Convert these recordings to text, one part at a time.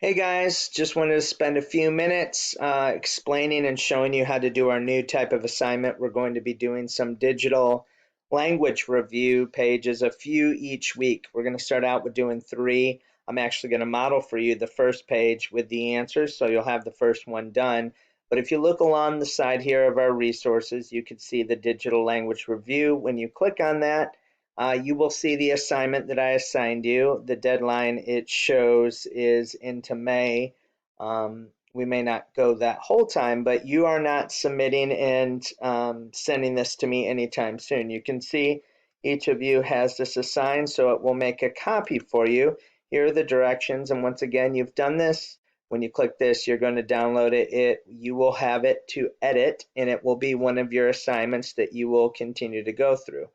Hey guys, just wanted to spend a few minutes explaining and showing you how to do our new type of assignment. We're going to be doing some digital language review pages, a few each week. We're going to start out with doing 3. I'm actually going to model for you the first page with the answers, so you'll have the first one done. But if you look along the side here of our resources, you can see the digital language review. When you click on that, you will see the assignment that I assigned you. The deadline it shows is into May. We may not go that whole time, but you are not submitting and sending this to me anytime soon. You can see each of you has this assigned, so it will make a copy for you. Here are the directions, and once again, you've done this. When you click this, you're going to download it. You will have it to edit, and it will be one of your assignments that you will continue to go through.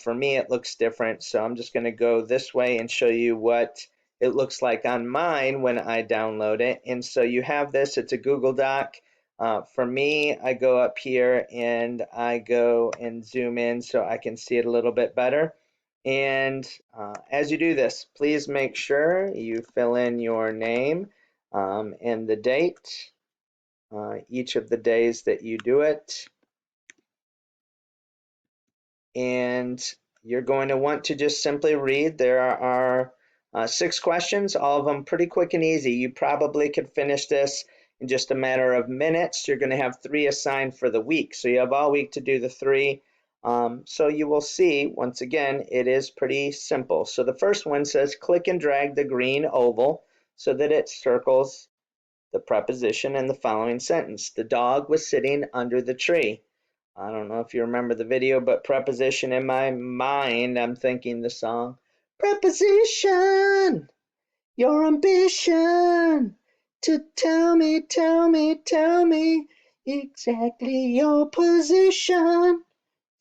For me, it looks different, so I'm just going to go this way and show you what it looks like on mine when I download it. And so you have this, it's a Google Doc. For me, I go up here and I go and zoom in so I can see it a little bit better. And as you do this, please make sure you fill in your name and the date, each of the days that you do it. And you're going to want to just simply read. There are 6 questions, all of them pretty quick and easy. You probably could finish this in just a matter of minutes. You're going to have 3 assigned for the week, so you have all week to do the 3. So you will see, once again, it is pretty simple. So the first one says click and drag the green oval so that it circles the preposition in the following sentence. The dog was sitting under the tree. I don't know if you remember the video, but preposition in my mind, I'm thinking the song. Preposition, your ambition to tell me exactly your position.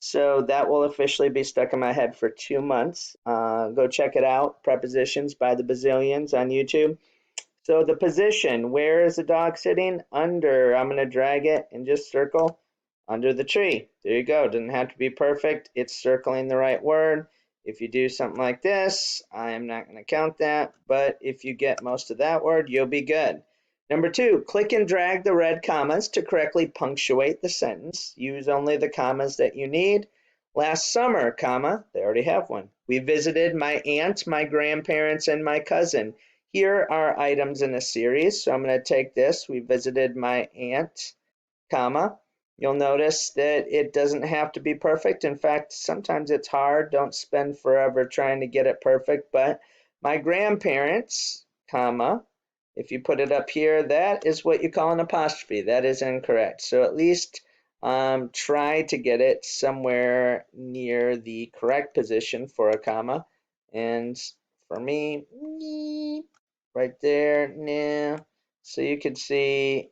So that will officially be stuck in my head for 2 months. Go check it out, Prepositions by the Bazillions on YouTube. So the position, where is the dog sitting? Under. I'm going to drag it and just circle under the tree. There you go. Doesn't have to be perfect. It's circling the right word. If you do something like this, I am not going to count that, but if you get most of that word, you'll be good. Number 2, click and drag the red commas to correctly punctuate the sentence. Use only the commas that you need. Last summer, comma, they already have one. We visited my aunt, my grandparents, and my cousin. Here are items in a series, so I'm going to take this. We visited my aunt, comma. You'll notice that it doesn't have to be perfect. In fact, sometimes it's hard. Don't spend forever trying to get it perfect. But my grandparents, comma, if you put it up here, that is what you call an apostrophe. That is incorrect. So at least try to get it somewhere near the correct position for a comma. And for me, right there, nah. So you can see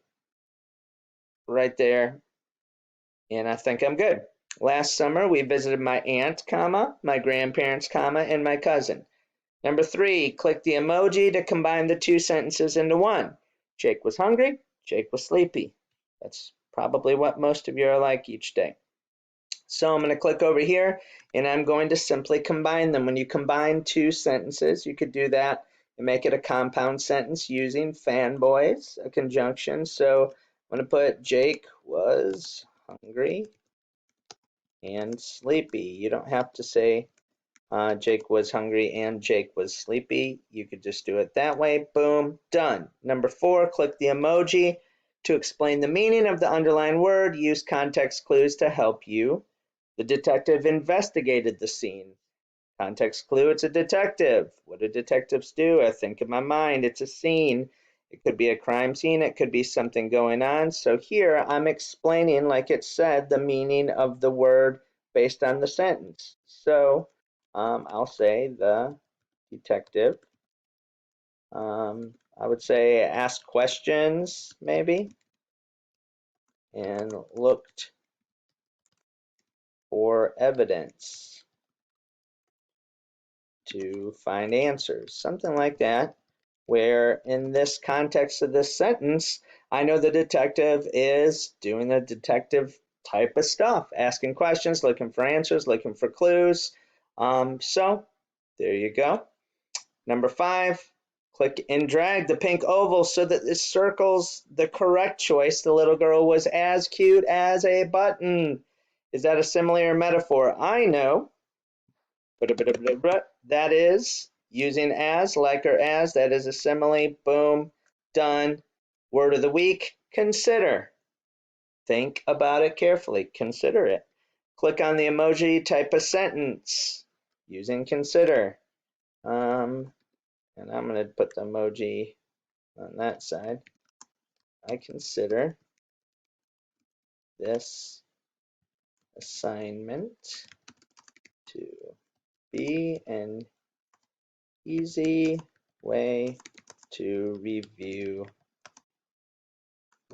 right there, and I think I'm good. Last summer, we visited my aunt, comma, my grandparents, comma, and my cousin. Number 3, click the emoji to combine the 2 sentences into one. Jake was hungry, Jake was sleepy. That's probably what most of you are like each day. So I'm going to click over here, and I'm going to simply combine them. When you combine 2 sentences, you could do that and make it a compound sentence using fanboys, a conjunction. So I'm going to put Jake was hungry and sleepy. You don't have to say Jake was hungry and Jake was sleepy. You could just do it that way. Boom, done. Number 4, click the emoji to explain the meaning of the underlined word. Use context clues to help you. The detective investigated the scene. Context clue, it's a detective. What do detectives do? I think in my mind it's a scene. It could be a crime scene, it could be something going on. So here I'm explaining, like it said, the meaning of the word based on the sentence. So I'll say the detective. I would say ask questions, maybe, and looked for evidence to find answers, something like that, where in this context of this sentence, I know the detective is doing the detective type of stuff, asking questions, looking for answers, looking for clues. So there you go. Number 5, Click and drag the pink oval so that this circles the correct choice. The little girl was as cute as a button. Is that a simile or metaphor? I know. That is using as, like or as. That is a simile. Boom. Done. Word of the week, consider. Think about it carefully. Consider it. Click on the emoji, type a sentence using consider. And I'm going to put the emoji on that side. I consider this assignment to be an easy way to review,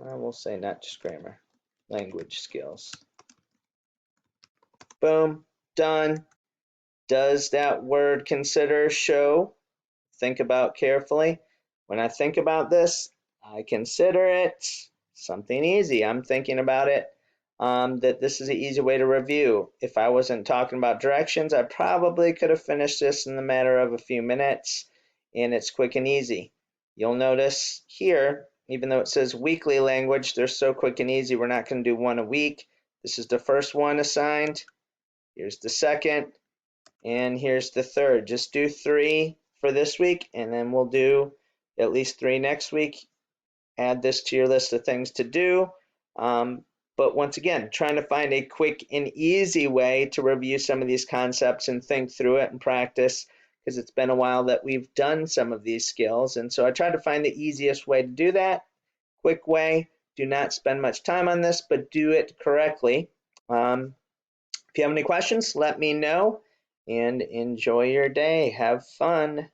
I will say not just grammar, language skills. Boom, done. Does that word consider show? Think about carefully. When I think about this, I consider it something easy. I'm thinking about it that this is an easy way to review. If I wasn't talking about directions, I probably could have finished this in the matter of a few minutes, and it's quick and easy. You'll notice here, even though it says weekly language, they're so quick and easy, we're not going to do one a week. This is the first one assigned. Here's the second, and here's the third. Just do 3 for this week, and then we'll do at least 3 next week. Add this to your list of things to do. But once again, trying to find a quick and easy way to review some of these concepts and think through it and practice, because it's been a while that we've done some of these skills. And so I tried to find the easiest way to do that. Quick way. Do not spend much time on this, but do it correctly. If you have any questions, let me know, and enjoy your day. Have fun.